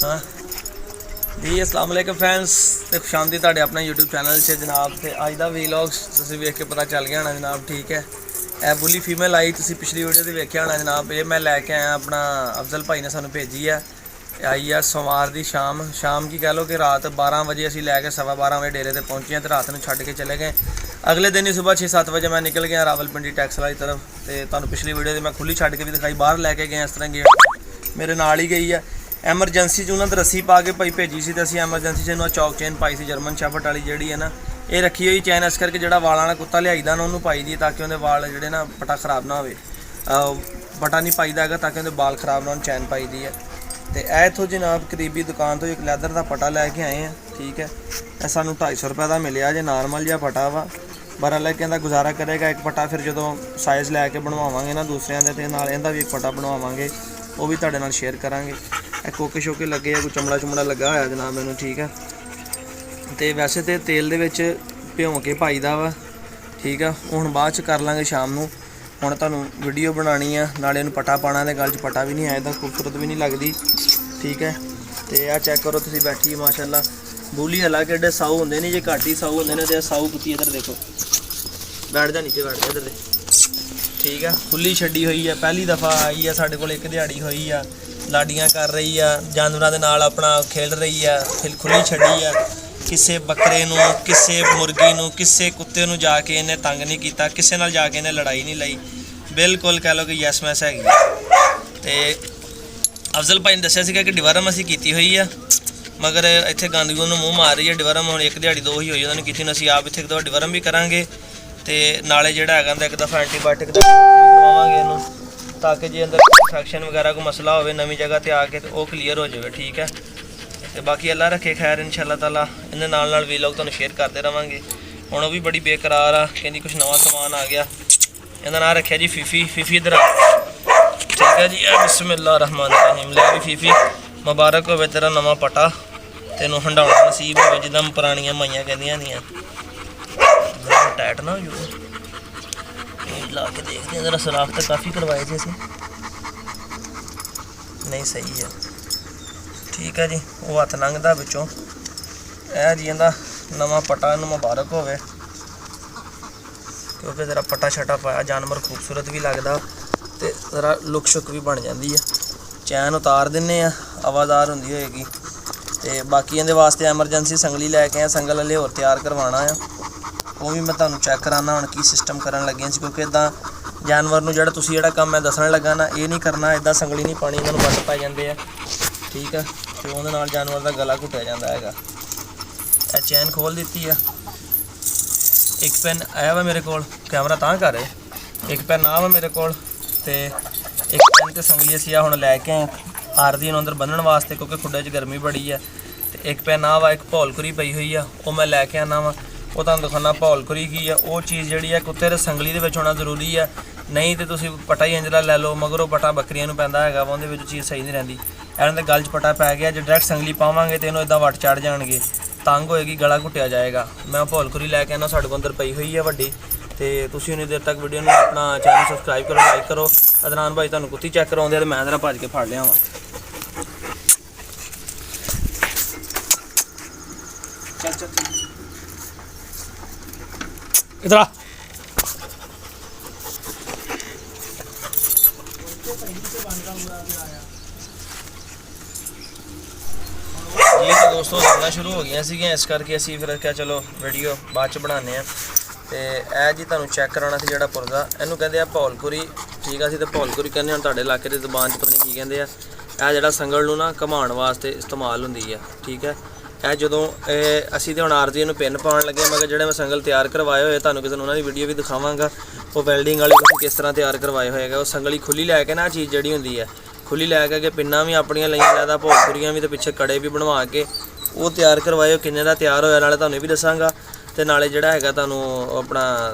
हाँ जी अस्सलाम वालेकुम फ्रेंड्स तो खुशामदी तुहाडे अपने यूट्यूब चैनल से जनाब। तो अज का वीलॉग तुसीं वेख के पता चल गया होना जनाब। ठीक है, यह बुली फीमेल आई तुसीं पिछली वीडियो से वेख्या होना जनाब। ये मैं लैके आया अपना अफजल भाई ने सानू भेजी है। आई है सोमवार की शाम की कह लो कि रात 12 बजे असीं लैके 12:15 बजे डेरे पर पहुँचे हैं तो रात में छड्ड के चले गए। अगले दिन ही सुबह 6-7 बजे मैं निकल गया रावलपिंडी टैक्स वाली तरफ। तो तुहानू पिछली वीडियो से मैं खुली छड्ड के भी दिखाई, बाहर लैके गए इस तरह गेट मेरे नाल ही गई है। एमरजेंसी उन्होंने रस्सी पा के भाई भेजी सी, तो असीं एमरजेंसी से चौक चेन पाई सी जर्मन शैफर्ड वाली जिहड़ी है ना, ये रखी हुई चैन इस करके जिहड़ा वालां वाला कुत्ता लियाईदा ना उन्होंने पाई दी ताकि उहदे वाल जिहड़े ना पटा खराब ना होवे। पटा नहीं पाईदा हैगा ताकि उहदे बाल खराब ना होण, चैन पाई दी है। तो यह इत्थों जनाब करीबी दुकान तो एक लैदर का पटा लैके आए हैं। ठीक है, यह सानू 250 रुपये का मिलिया जे, नॉर्मल जिहा पटा वा। बहरहाल कहता गुजारा करेगा एक पटा, फिर जो साइज़ लैके बनवावांगे ना दूसरिਆਂ ਦੇ, ਤੇ ਨਾਲ ਇਹਦਾ भी एक पटा बनवावांगे, वो भी तुहाडे नाल शेयर करांगे। कोके शोके लगे है, कोई चमड़ा चुमड़ा लगा होया जनाब मैनू। ठीक है, तो वैसे तो तेल दे विच भिओं के पाईदा वा। ठीक है, हुण बाद च कर लांगे शाम नूं। हुण तुहानूं वीडियो बनानी है, नाले इहनूं पटा पाना, ते गल च पटा भी नहीं आया, इदां खूबसूरत भी नहीं लगदी। ठीक है, तो यह चैक करो तुसीं बैठी माशाअल्लाह। बूली हालांकि एडे साऊ होंदे नहीं, जे घट ही साऊ होंदे ने। ते साऊ कुत्ती इधर देखो, बैठ जा नीचे, बैठ जा इधर दे। ठीक है, खुली छड्डी हुई है, पहली दफ़ा आई है साडे कोल, एक दिहाड़ी हुई है, लाडियाँ कर रही है, जानवरों के नाल अपना खेल रही है, फिर खुली छड्डी है। किसी बकरे नूं, किसी मुर्गी नूं, किसी कुत्ते नूं जाके इन्हें तंग नहीं किया, किसी नाल जाके इन्हें लड़ाई नहीं लई, बिल्कुल कह लो कि यस मैस हैगी। तो अफजल भाई ने दस्सिया सीगा कि डिवर्म असीं कीती हुई है, मगर इत्थे गंद गुंद मूँह मार रही है। डिवर्म हुण एक दिहाड़ी 2 ही होई उन्होंने कीती, असीं आप इत्थे एक दो डिवर्म भी करांगे। तो नाले जिहड़ा हैगा एक दफ़ा एंटीबायोटिक करवावांगे इहनूं, ताकि जे अंदर इन्फैक्शन वगैरह कोई मसला हो नवीं जगह पर आके तो वह क्लीयर हो जाए। ठीक है, तो बाकी अल्लाह रखे खैर इंशाअल्लाह ताला। इन्हें नाल वीलॉग तुहानूं शेयर करते रहांगे। हुण भी बड़ी बेकरार आ, कहंदी कुछ नवा समान आ गया। इहदा नाम रखिया जी फीफी। फीफी इधर आ। ठीक है जी, बिस्मिल्लाह रहमान रहीम। ले भी फीफी, मुबारक होवे तेरा नवा पटा, तेनों हंडाउणा नसीब होवे जिद्दां पुरानियां माइयां कहंदियां नहीं। टाइट ना हो ला के देखते हैं जरा, सुराख तो काफ़ी करवाए थे असीं, नहीं सही है। ठीक है जी, वो हथ लंघदा विचों। यह जी इहदा नवा पटा इहनूं मुबारक होवे, क्योंकि जरा पटा छटा पाया जानवर खूबसूरत भी लगता, तो जरा लुक शुक भी बन जाती है। चैन उतार दिन्ने आ, आवाज़दार होंदी होएगी। तो बाकी इहदे वास्ते एमरजेंसी संगली लैके आए, संगल हले होर तैयार करवाना है, वो भी मैं तुहानूं चैक कराना हुण की सिस्टम करन लगे। क्योंकि इदां जानवर नूं जिहड़ा तुसीं जिहड़ा काम मैं दसण लगा ना, ये नहीं करना, इदां संगली नहीं पानी, इन्हां नूं वट पै जांदे आ। ठीक है, तो उहदे नाल जानवर दा गला घुटिया जांदा हैगा। यह चैन खोल दी है, एक पेन आया वा मेरे कोल, कैमरा तां कर, एक पेन आ वा मेरे कोल, ते एक पेन ते संगली असीं हुण लैके आए आरदी नूं अंदर बन्नण वास्ते, क्योंकि खुड्डे च गर्मी बड़ी है। तो एक पेन आ वा, एक भौलखुरी पई हुई है, वो मैं लैके आना वा। वो तुहानूं दिखाना भौलखुरी की है, वो चीज़ जिहड़ी है कुत्ते दे संगली दे विच होना जरूरी है। नहीं तो तुसीं पटा ही इंजला लै लो, मगर वो पटा बकरियां नूं पैंदा हैगा, उहदे विच चीज़ सही नहीं रहिंदी। इहनां दे गल च पटा पै गया, जे डायरैक्ट संगली पावांगे तो इहनूं इदां वट चढ़ जाणगे, तंग होएगी, गला घुटिया जाएगा। मैं भौलखुरी लैके आना, साडे कोल अंदर पई हुई है वड्डी। तो तुसीं उन्नी देर तक वीडियो नूं अपना चैनल सबसक्राइब करो, लाइक करो। अदनान भाई तुहानूं कुत्ती चैक कराउंदे ते मैं जरा भज के फड़ लिआवां। चल चल इधर आ। ये तो दोस्तों लगना शुरू हो गई सी, इस करके असीं फिर क्या चलो वीडियो बाद च बनाने हैं। तो यह जी तुहानूं चैक कराना सी जिहड़ा पुरजा, इहनूं कहंदे आ भौलखुरी। ठीक है, असीं तो भौलखुरी कहंदे, हुण तुहाडे इलाके दी ज़बान च पता नहीं की कहंदे आ। यह जिहड़ा संगल नूं ना घुमाउण वास्ते इस्तेमाल हुंदी है। ठीक है, यह जदों असीं ते हुण आरजी नूं पिन पाउण लगे, मगर जिहड़े मैं संगल तैयार करवाए होए तुहानूं किसी उन्हां दी वीडियो भी दिखावांगा, वो वैल्डिंग वाली किस तरह तैयार करवाए होएगा। वो संगली खुली लैके ना चीज़ जिहड़ी हुंदी है खुली लैके पिन्ना भी अपनियां लईआं लैदा, भौलखुरियां भी, तो पिछे कड़े भी बनवा के वो तैयार करवाए। किन्ने दा तैयार होया नाले तुहानूं भी दसांगा, तो नाले जिहड़ा हैगा तुहानूं अपना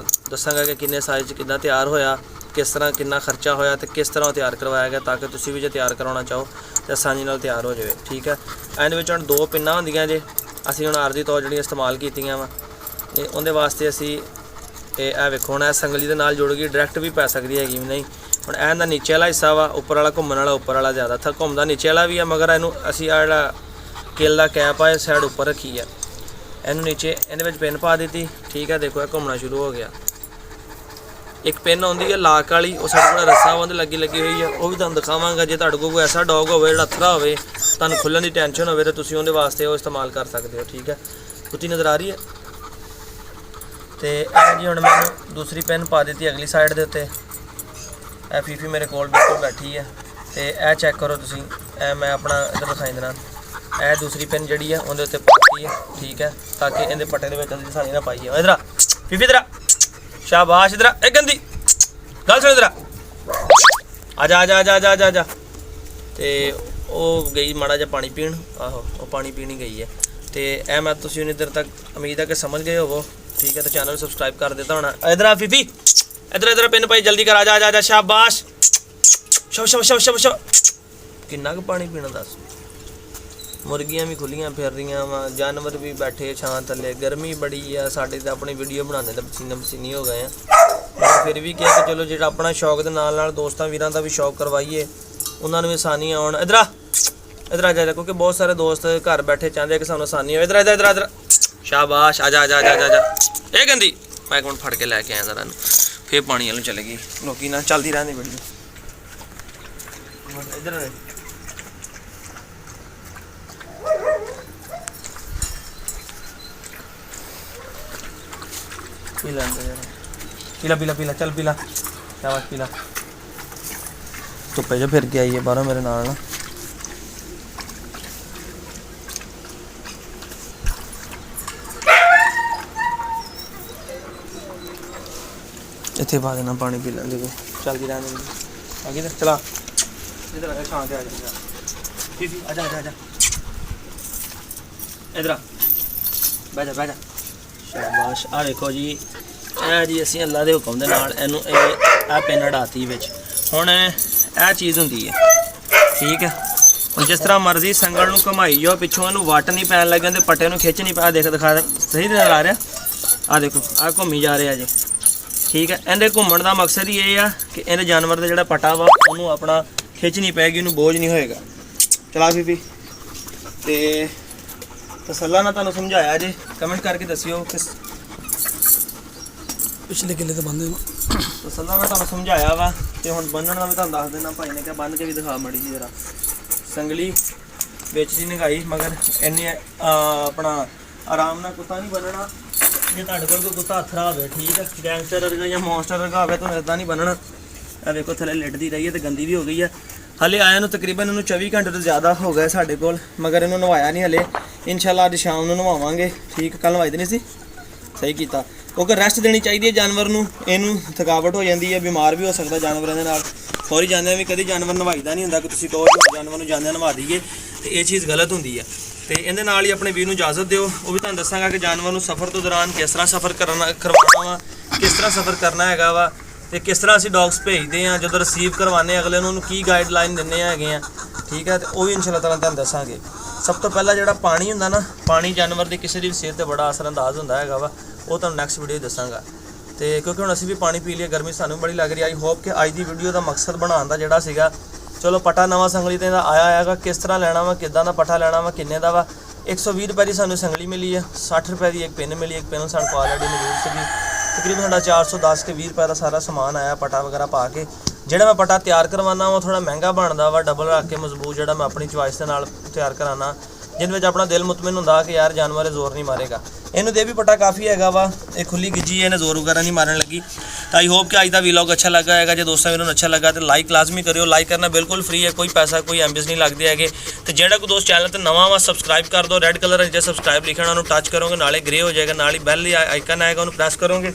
दसांगा कि किन्ने साइज़ किद्दां तैयार होया, किस तरह कितना खर्चा होया, तो किस तरह तैयार करवाया गया, ताकि तुसीं भी जे तैयार करवाउणा चाहो तो आसानी नाल तैयार हो जाए। ठीक है, इहदे विच हुण 2 पिन्नां हुंदियां जे, असीं हुण आरजी तौर जिहड़ियां इस्तेमाल कीतियां वा, ते उहदे वास्ते असीं ਇਹ ਵੇਖੋ ਹੁਣ ਇਹ ਸੰਗਲੀ ਦੇ ਨਾਲ ਜੁੜ ਗਈ, ਡਾਇਰੈਕਟ ਵੀ ਪੈ ਸਕਦੀ ਹੈਗੀ, ਨਹੀਂ ਹੁਣ ਇਹਦਾ ਨੀਚੇ ਵਾਲਾ ਹਿੱਸਾ ਵਾ, ਉੱਪਰ ਵਾਲਾ ਘੁੰਮਣ ਵਾਲਾ, ਉੱਪਰ ਵਾਲਾ ਜ਼ਿਆਦਾ ਥਾ ਘੁੰਮਦਾ ਨੀਚੇ ਵਾਲਾ ਵੀ ਆ, ਮਗਰ ਇਹਨੂੰ ਅਸੀਂ ਆ ਜਿਹੜਾ ਕਿੱਲ ਦਾ ਕੈਪ ਆ ਇਹ ਸਾਈਡ ਉੱਪਰ ਰੱਖੀ ਆ। ਇਹਨੂੰ ਨੀਚੇ ਇਹਦੇ ਵਿੱਚ ਪਿੰਨ ਪਾ ਦਿੱਤੀ, ਠੀਕ ਹੈ। ਦੇਖੋ ਇਹ ਘੁੰਮਣਾ ਸ਼ੁਰੂ ਹੋ ਗਿਆ। ਇੱਕ ਪਿੰਨ ਆਉਂਦੀ ਹੈ ਲਾਕ ਵਾਲੀ, ਉਹ ਸਾਡੇ ਕੋਲ ਰੱਸਾ ਉਹਦੇ ਲੱਗੀ ਹੋਈ ਆ, ਉਹ ਵੀ ਤੁਹਾਨੂੰ ਦਿਖਾਵਾਂਗਾ। ਜੇ ਤੁਹਾਡੇ ਕੋਲ ਕੋਈ ਐਸਾ ਡੌਗ ਹੋਵੇ ਜਿਹੜਾ ਅਥਰਾ ਹੋਵੇ, ਤੁਹਾਨੂੰ ਖੁੱਲ੍ਹਣ ਦੀ ਟੈਨਸ਼ਨ ਹੋਵੇ, ਤਾਂ ਤੁਸੀਂ ਉਹਦੇ ਵਾਸਤੇ ਉਹ ਇਸਤੇਮਾਲ ਕਰ ਸਕਦੇ ਹੋ, ਠੀਕ ਹੈ। ਕੁੱਤੀ ਨਜ਼ਰ ਆ ਰਹੀ ਹੈ। ਤੇ ਇਹ ਜੀ ਹੁਣ ਮੈਨੂੰ ਦੂਸਰੀ ਪਿੰਨ ਪਾ ਦਿੱਤੀ ਅਗਲੀ ਸਾਈਡ ਦੇ ਉੱਤੇ। ਇਹ ਫੀਫੀ ਮੇਰੇ ਕੋਲ ਬਿਲਕੁਲ ਬੈਠੀ ਹੈ। ਤੇ ਇਹ ਚੈੱਕ ਕਰੋ ਤੁਸੀਂ, ਇਹ ਮੈਂ ਆਪਣਾ ਇੱਧਰ ਦਿਖਾਈ ਦੇਣਾ, ਇਹ ਦੂਸਰੀ ਪਿੰਨ ਜਿਹੜੀ ਹੈ ਉਹਦੇ ਉੱਤੇ ਪਾਤੀ ਹੈ, ਠੀਕ ਹੈ, ਤਾਂ ਕਿ ਇਹਦੇ ਪੱਟੇ ਦੇ ਵਿੱਚ ਅਸੀਂ ਸਾਨੀ ਨਾ ਪਾਈਏ। ਇਧਰ ਆ ਫੀਫੀ, ਇਧਰ ਆ, ਸ਼ਾਬਾਸ਼, ਇਧਰ ਆ, ਇਹ ਗੰਦੀ ਗੱਲ ਸੁਣ, ਇਧਰ ਆ, ਆ ਜਾ। ਤੇ ਉਹ ਗਈ ਮਾੜਾ ਜਿਹਾ ਪਾਣੀ ਪੀਣ, ਆਹੋ ਉਹ ਪਾਣੀ ਪੀਣ ਹੀ ਗਈ ਹੈ। ਤੇ ਇਹ ਮੈਂ ਤੁਸੀਂ ਹੁਣ ਇੱਧਰ ਤੱਕ ਉਮੀਦ ਹੈ ਕਿ ਸਮਝ ਗਏ ਹੋਵੋ, ਠੀਕ ਹੈ। ਤੇ ਚੈਨਲ ਨੂੰ ਸਬਸਕ੍ਰਾਈਬ ਕਰ ਦਿੱਤਾ ਹੋਣਾ। ਇਧਰ ਆ ਫੀਫੀ, ਇਧਰ ਪਿੰਨ ਪਾਈ, ਜਲਦੀ ਕਰ, ਆ ਜਾ, ਸ਼ਾਬਾਸ਼, ਸ਼ਬ। ਕਿੰਨਾ ਕੁ ਪਾਣੀ ਪੀਣਾ ਦੱਸ। ਮੁਰਗੀਆਂ ਵੀ ਖੁੱਲੀਆਂ ਫਿਰ ਰਹੀਆਂ ਵਾ, ਜਾਨਵਰ ਵੀ ਬੈਠੇ ਛਾਂ ਥੱਲੇ, ਗਰਮੀ ਬੜੀ ਆ। ਸਾਡੇ ਤਾਂ ਆਪਣੀ ਵੀਡੀਓ ਬਣਾਉਂਦੇ ਤਾਂ ਪਸੀਨੇ ਹੋ ਗਏ ਆ, ਪਰ ਫਿਰ ਵੀ ਕਿਹਾ ਕਿ ਚਲੋ ਜਿਹੜਾ ਆਪਣਾ ਸ਼ੌਕ ਦੇ ਨਾਲ ਦੋਸਤਾਂ ਵੀਰਾਂ ਦਾ ਵੀ ਸ਼ੌਕ ਕਰਵਾਈਏ, ਉਹਨਾਂ ਨੂੰ ਵੀ ਆਸਾਨੀ ਆਉਣ। ਇਧਰ ਆ ਜਾ, ਕਿਉਂਕਿ ਬਹੁਤ ਸਾਰੇ ਦੋਸਤ ਘਰ ਬੈਠੇ ਚਾਹੁੰਦੇ ਆ ਕਿ ਸਾਨੂੰ ਆਸਾਨੀ ਹੋਵੇ। ਇਧਰ ਸ਼ਾਬਾਸ਼, ਆ ਜਾ। ਇਹ ਗੰਦੀ, ਮੈਂ ਇੱਕ ਮਿੰਟ ਫੜ ਕੇ ਲੈ ਕੇ ਆਇਆ ਜ਼ਰਾ ਨੂੰ, ਫਿਰ ਪਾਣੀ ਵਾਲ ਨੂੰ ਚਲੇ ਗਈ। ਲੋਕੀ ਨਾਲ ਚੱਲਦੀ ਰਹਿੰਦੀ ਵੀਡੀਓ। ਇਧਰ ਪੀ ਲੈ, ਚੱਲ ਪੀ ਲੈ, ਸ਼ਾਬਾਸ਼ ਪੀ ਲੈ। ਧੁੱਪੇ 'ਚ ਫਿਰ ਕੇ ਆਈਏ ਬਾਹਰੋਂ ਮੇਰੇ ਨਾਲ ਨਾ। ਇੱਥੇ ਪਾ ਦੇਣਾ ਪਾਣੀ, ਪੀ ਲੈਂਦੇ ਕੋ, ਚੱਲਦੀ ਰਹਿੰਦੀ ਅੱਗੇ ਤੇ ਚਲਾ। ਇਧਰ ਆ, ਛਾਂ ਤੇ ਆ ਜਾ, ਫੀਫੀ ਆ ਜਾ। ਇਧਰ ਆ, ਬਹਿ ਜਾ। ਸ਼ਾਬਾਸ਼। ਆ ਦੇਖੋ ਜੀ, ਇਹ ਜੀ ਅਸੀਂ ਅੱਲਾ ਦੇ ਹੁਕਮ ਦੇ ਨਾਲ ਇਹਨੂੰ ਇਹ ਪਿੰਨ ਅੜਾਤੀ ਵਿੱਚ। ਹੁਣ ਇਹ ਚੀਜ਼ ਹੁੰਦੀ ਹੈ, ਠੀਕ ਹੈ। ਹੁਣ ਜਿਸ ਤਰ੍ਹਾਂ ਮਰਜ਼ੀ ਸੰਗਲ ਨੂੰ ਘੁਮਾਈ ਜਾਓ, ਪਿੱਛੋਂ ਇਹਨੂੰ ਵੱਟ ਨਹੀਂ ਪੈਣ ਲੱਗਣ ਤੇ ਪੱਟੇ ਨੂੰ ਖਿੱਚ ਨਹੀਂ ਪਿਆ। ਦਿਖਾ ਸਹੀ ਨਜ਼ਰ ਆ ਰਿਹਾ, ਆ ਦੇਖੋ ਆ ਘੁੰਮੀ ਜਾ ਰਿਹਾ ਜੀ, ਠੀਕ ਹੈ। ਇਹਦੇ ਘੁੰਮਣ ਦਾ ਮਕਸਦ ਹੀ ਇਹ ਆ ਕਿ ਇਹਦੇ ਜਾਨਵਰ ਦਾ ਜਿਹੜਾ ਪਟਾ ਵਾ ਉਹਨੂੰ ਆਪਣਾ ਖਿੱਚ ਨਹੀਂ ਪੈਗੀ, ਉਹਨੂੰ ਬੋਝ ਨਹੀਂ ਹੋਏਗਾ। ਚਲਾ ਫੀਫੀ। ਤੇ ਤਸੱਲਾ ਨਾਲ ਤੁਹਾਨੂੰ ਸਮਝਾਇਆ ਜੇ, ਕਮੈਂਟ ਕਰਕੇ ਦੱਸਿਓ ਕਿ ਪਿਛਲੇ ਕਿੱਲੇ ਤਾਂ ਬੰਨ੍ਹਦੇ ਵਾ। ਤਸੱਲਾ ਨਾਲ ਤੁਹਾਨੂੰ ਸਮਝਾਇਆ ਵਾ। ਤੇ ਹੁਣ ਬੰਨਣ ਦਾ ਵੀ ਤੁਹਾਨੂੰ ਦੱਸ ਦੇਣਾ, ਭਾਈ ਨੇ ਕਿਹਾ ਬੰਨ੍ਹ ਕੇ ਵੀ ਦਿਖਾ ਮੜੀ ਜੀ ਜਰਾ। ਸੰਗਲੀ ਵਿੱਚ ਦੀ ਨਿਗਾਈ, ਮਗਰ ਇੰਨੇ ਆਪਣਾ ਆਰਾਮ ਨਾਲ ਕੁੱਤਾ ਨਹੀਂ ਬੰਨਣਾ। ਜੇ ਤੁਹਾਡੇ ਕੋਲ ਕੋਈ ਕੁੱਤਾ ਅਥਰਾ ਹੋਵੇ, ਠੀਕ ਹੈ, ਗੈਂਗਸਟਰ ਵਰਗਾ ਜਾਂ ਮੌਨਸਟਰ ਵਰਗਾ ਹੋਵੇ, ਤਾਂ ਇੱਦਾਂ ਨਹੀਂ ਬੰਨਣਾ। ਇਹ ਵੇਖੋ ਥੱਲੇ ਲਿਟਦੀ ਰਹੀ ਹੈ ਤੇ ਗੰਦੀ ਵੀ ਹੋ ਗਈ ਹੈ। ਹਲੇ ਆਇਆ ਨੂੰ ਤਕਰੀਬਨ ਇਹਨੂੰ 24 ਘੰਟੇ ਤੋਂ ਜ਼ਿਆਦਾ ਹੋ ਗਏ ਸਾਡੇ ਕੋਲ, ਮਗਰ ਇਹਨੂੰ ਨਵਾਇਆ ਨਹੀਂ ਹਲੇ। ਇਨਸ਼ਾਅੱਲਾ ਅੱਜ ਸ਼ਾਮ ਨੂੰ ਨਵਾਵਾਂਗੇ, ਠੀਕ। ਕੱਲ੍ਹ ਨਵਾਈ ਦੇਣੀ ਸੀ, ਸਹੀ ਕੀਤਾ, ਕਿਉਂਕਿ ਰੈਸਟ ਦੇਣੀ ਚਾਹੀਦੀ ਹੈ ਜਾਨਵਰ ਨੂੰ। ਇਹਨੂੰ ਥਕਾਵਟ ਹੋ ਜਾਂਦੀ ਹੈ, ਬਿਮਾਰ ਵੀ ਹੋ ਸਕਦਾ ਜਾਨਵਰਾਂ ਦੇ ਨਾਲ। ਸੌਰੀ ਜਾਂਦਿਆਂ ਵੀ ਕਦੀ ਜਾਨਵਰ ਨਵਾਈਦਾ ਨਹੀਂ ਹੁੰਦਾ ਕਿ ਤੁਸੀਂ ਕਹੋ ਜਾਨਵਰ ਨੂੰ ਜਾਂਦਿਆਂ ਨਵਾ ਦਈਏ, ਤੇ ਇਹ ਚੀਜ਼ ਗਲਤ ਹੁੰਦੀ ਹੈ। ਤੇ ਇਹਦੇ ਨਾਲ ਹੀ ਆਪਣੇ ਵੀਰ ਨੂੰ ਇਜਾਜ਼ਤ ਦਿਓ। ਉਹ ਵੀ ਤੁਹਾਨੂੰ ਦੱਸਾਂਗਾ ਕਿ ਜਾਨਵਰ ਨੂੰ ਸਫ਼ਰ ਤੋਂ ਦੌਰਾਨ ਕਿਸ ਤਰ੍ਹਾਂ ਸਫ਼ਰ ਕਰਵਾਉਣਾ ਵਾ, ਕਿਸ ਤਰ੍ਹਾਂ ਸਫ਼ਰ ਕਰਨਾ ਹੈਗਾ ਵਾ, ਤੇ ਕਿਸ ਤਰ੍ਹਾਂ ਅਸੀਂ ਡੌਗਸ ਭੇਜਦੇ ਹਾਂ, ਜਦੋਂ ਰਿਸੀਵ ਕਰਵਾਉਂਦੇ ਅਗਲੇ ਨੂੰ, ਉਹਨੂੰ ਕੀ ਗਾਈਡਲਾਈਨ ਦਿੰਦੇ ਹੈਗੇ ਆ, ਠੀਕ ਹੈ। ਤੇ ਉਹ ਵੀ ਇਨਸ਼ਾਅੱਲਾ ਤਾਲਾ ਤੁਹਾਨੂੰ ਦੱਸਾਂਗੇ। ਸਭ ਤੋਂ ਪਹਿਲਾਂ ਜਿਹੜਾ ਪਾਣੀ ਹੁੰਦਾ ਨਾ, ਪਾਣੀ ਜਾਨਵਰ ਦੀ ਕਿਸੇ ਦੀ ਵੀ ਸਿਹਤ 'ਤੇ ਬੜਾ ਅਸਰਅੰਦਾਜ਼ ਹੁੰਦਾ ਹੈਗਾ ਵਾ, ਉਹ ਤੁਹਾਨੂੰ ਨੈਕਸਟ ਵੀਡੀਓ ਦੱਸਾਂਗਾ। ਤੇ ਕਿਉਂਕਿ ਹੁਣ ਅਸੀਂ ਵੀ ਪਾਣੀ ਪੀ ਲਿਆ, ਗਰਮੀ ਸਾਨੂੰ ਬੜੀ ਲੱਗ ਰਹੀ। ਆਈ ਹੋਪ ਕਿ ਅੱਜ ਦੀ ਵੀਡੀਓ ਦਾ ਮਕਸਦ ਬਣਾਉਣ ਦਾ ਜਿਹੜਾ ਸੀਗਾ, ਚਲੋ ਪਟਾ ਨਵਾਂ ਸੰਗਲੀ ਤੇ ਦਾ ਆਇਆ ਹੈਗਾ, ਕਿਸ ਤਰ੍ਹਾਂ ਲੈਣਾ ਵਾ, ਕਿੱਦਾਂ ਦਾ ਪਟਾ ਲੈਣਾ ਵਾ, ਕਿੰਨੇ ਦਾ ਵਾ। 120 ਰੁਪਏ ਦੀ ਸਾਨੂੰ ਸੰਗਲੀ ਮਿਲੀ ਹੈ, 60 ਰੁਪਏ ਦੀ ਇੱਕ ਪਿੰਨ ਮਿਲੀ। ਇੱਕ ਪਿੰਨ ਸਾਨੂੰ ਪਾ ਲੈਣੀ ਮੌਜੂਦ ਸੀਗੀ। ਤਕਰੀਬਨ ਸਾਡਾ 410 ਕੇ 20 ਰੁਪਏ ਦਾ ਸਾਰਾ ਸਮਾਨ ਆਇਆ ਪਟਾ ਵਗੈਰਾ ਪਾ ਕੇ। ਜਿਹੜਾ ਮੈਂ ਪਟਾ ਤਿਆਰ ਕਰਵਾਉਣਾ ਵਾ ਥੋੜਾ ਮਹਿੰਗਾ ਬਣਦਾ ਵਾ, ਡਬਲ ਰੱਖ ਕੇ ਮਜ਼ਬੂਤ, ਜਿਹੜਾ ਮੈਂ ਆਪਣੀ ਚੁਆਇਸ ਦੇ ਨਾਲ ਤਿਆਰ ਕਰਾਉਣਾ, ਜਿਹਦੇ ਵਿੱਚ ਆਪਣਾ ਦਿਲ ਮੁਤਮਿਨ ਹੁੰਦਾ ਕਿ ਯਾਰ ਜਾਨਵਰ ਜ਼ੋਰ ਨਹੀਂ ਮਾਰੇਗਾ। ਇਹਨੂੰ ਤੇ ਵੀ ਪਟਾ ਕਾਫੀ ਹੈਗਾ ਵਾ, ਇਹ ਖੁੱਲੀ ਗਿੱਜੀ, ਇਹਨੇ ਜ਼ੋਰ ਵਗੈਰਾ ਨਹੀਂ ਮਾਰਨ ਲੱਗੀ। ਤਾਂ ਆਈ ਹੋਪ ਕਿ ਅੱਜ ਦਾ ਵੀਲੌਗ ਅੱਛਾ ਲੱਗਾ ਹੈਗਾ। ਜੇ ਦੋਸਤਾਂ ਵੀਰਾਂ ਨੂੰ ਅੱਛਾ ਲੱਗਾ ਤੇ ਲਾਈਕ ਲਾਜ਼ਮੀ ਕਰਿਓ। ਲਾਈਕ ਕਰਨਾ ਬਿਲਕੁਲ ਫ੍ਰੀ ਹੈ, ਕੋਈ ਪੈਸਾ ਕੋਈ ਐਮਬੀਐਸ ਨਹੀਂ ਲੱਗਦੇ ਹੈਗੇ। ਤੇ ਜਿਹੜਾ ਕੋਈ ਦੋਸਤ ਚੈਨਲ ਤੇ ਨਵਾਂ ਵਾ, ਸਬਸਕ੍ਰਾਈਬ ਕਰ ਦਿਓ। ਰੈੱਡ ਕਲਰ ਵਿੱਚ ਸਬਸਕ੍ਰਾਈਬ ਲਿਖਣਾ, ਉਹਨੂੰ ਟੱਚ ਕਰੋਗੇ ਨਾਲੇ ਗ੍ਰੇ ਹੋ ਜਾਏਗਾ, ਨਾਲ ਹੀ ਬੈਲ ਆਈਕਨ ਆਏਗਾ, ਉਹਨੂੰ ਪ੍ਰੈਸ ਕਰੋਗੇ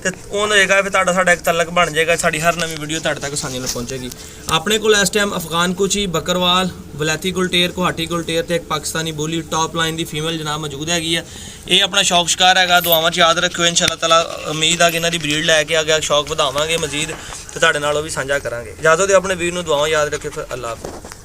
ਤੇ ਉਹ ਹੋਏਗਾ, ਫਿਰ ਤੁਹਾਡਾ ਸਾਡਾ ਇੱਕ ਤਲਕ ਬਣ ਜਾਏਗਾ। ਸਾਡੀ ਹਰ ਨਵੀਂ ਵੀਡੀਓ ਤੁਹਾਡੇ ਤੱਕ ਆਸਾਨੀ ਨਾਲ ਪਹੁੰਚੇਗੀ। ਆਪਣੇ ਕੋਲ ਇਸ ਟਾਈਮ ਅਫਗਾਨ ਕੁਚੀ, ਬੱਕਰਵਾਲ, ਵਲੈਤੀ ਗੁਲਟੇਰ, ਗੁਹਾਟੀ ਗੁਲਟੇਰ ਤੇ ਇੱਕ ਪਾਕਿਸਤਾਨੀ ਬੋਲੀ ਟੌਪ ਲਾਈਨ ਦੀ ਫੀਮੇਲ ਜਨਾਬ ਮੌਜੂਦ ਹੈਗੀ ਆ। ਇਹ ਆਪਣਾ ਸ਼ੌਕ ਸ਼ਿਕਾਰ ਹੈਗਾ, ਦੁਆਵਾਂ 'ਚ ਯਾਦ ਰੱਖਿਓ। ਇਨਸ਼ਾਅੱਲਾ ਤਾਲਾ ਉਮੀਦ ਆ ਕਿ ਇਹਨਾਂ ਦੀ ਬਰੀਡ ਲੈ ਕੇ ਅੱਗੇ ਸ਼ੌਕ ਵਧਾਵਾਂਗੇ ਮਜ਼ੀਦ, ਤੇ ਤੁਹਾਡੇ ਨਾਲ ਉਹ ਵੀ ਸਾਂਝਾ ਕਰਾਂਗੇ। ਇਜਾਜ਼ਤ ਦਿਓ ਆਪਣੇ ਵੀਰ ਨੂੰ, ਦੁਆਵਾਂ ਯਾਦ ਰੱਖਿਓ। ਫਿਰ ਅੱਲਾ ਹਾਫਿਜ਼।